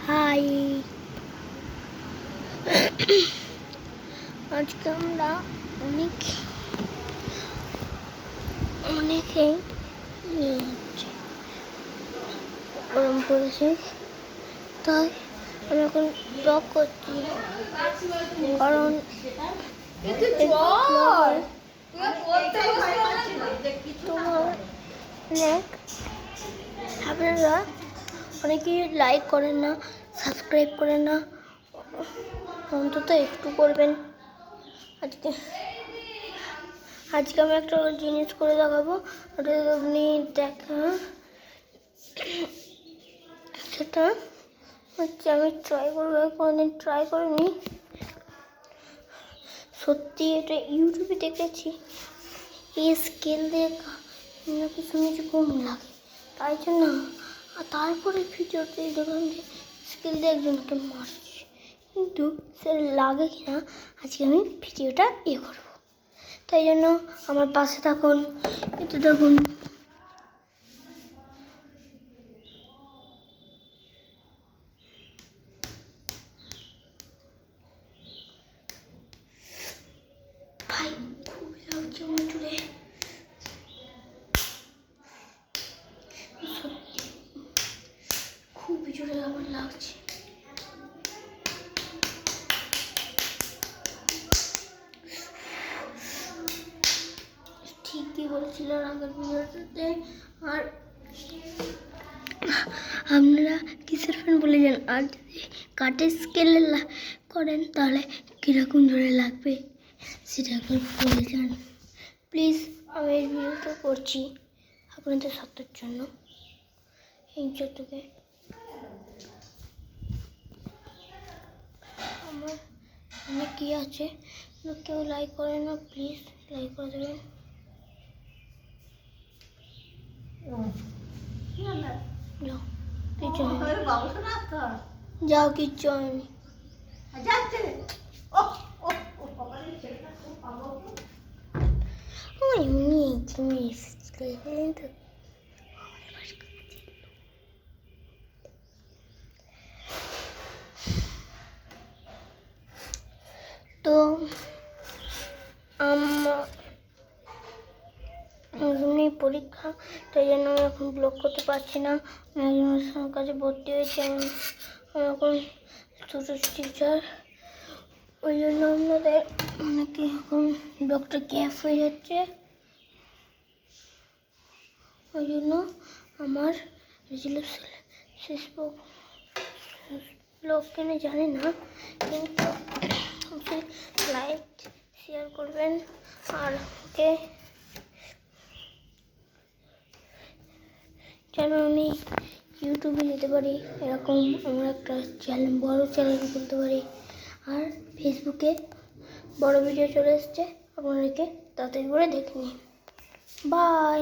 High, আজকে আমরা অনেকেই গরম পড়েছে, তাই আমি এখন ব্লগ করছি। কারণ আপনারা অনেকেই লাইক করেন না, সাবস্ক্রাইব করেন না, অন্তত একটু করবেন। আজকে আমি একটা জিনিস করে দেখাবো, ওটা আপনি দেখা। সেটা হচ্ছে আমি ট্রাই করবো, কোনোদিন ট্রাই করিনি। সত্যি এটা ইউটিউবে দেখেছি, এই স্কেল দিয়ে নাকি শুনেছি কম লাগে, তাই জন্য। আর তারপরে ভিডিওতে দেখলাম যে স্কেল দিয়ে একজনকে মারছে, কিন্তু সে লাগে কিনা আজকে আমি ভিডিওটা করবো। তাই জন্য আমার পাশে থাকুন, একটু দেখুন। ভাই খুবই লাগছে আমার চুলে, খুবই জোরে আমার লাগছে। ঠিকই বলছিলেন আগের ভিডিওতে। আর আপনারা কিসের ফ্যান বলে যান, আর যদি কাঠের স্কেলে করেন তাহলে কীরকম জোরে লাগবে সেটা একবার বলে যান প্লিজ। আমি এই ভিডিওটা করছি আপনাদের সাথের জন্য। এই যতকে আমার অনেক কি আছে, কেউ লাইক করে না, প্লিজ লাইক করে দেবেন। যাও কিচ্ছু হয়নি। তো আমার পরীক্ষা, তাই জন্য আমি এখন ব্লগ করতে পারছি না। একজনের কাছে ভর্তি হয়েছি, আমি এখন ছোটো টিচার, ওই জন্য আমাদের অনেকে এখন ব্লগটা গ্যাপ হয়ে যাচ্ছে। ওই জন্য আমার শেষ ব্লগ কেন জানি না, কিন্তু লাইক শেয়ার করবেন আর ওকে যেন আমি ইউটিউবে নিতে পারি, এরকম আমার একটা চ্যানেল, বড় চ্যানেল খুলতে পারি। আর ফেসবুকে বড় ভিডিও চলে এসছে, আপনাদেরকে তাড়াতাড়ি করে দেখে নিন। বাই।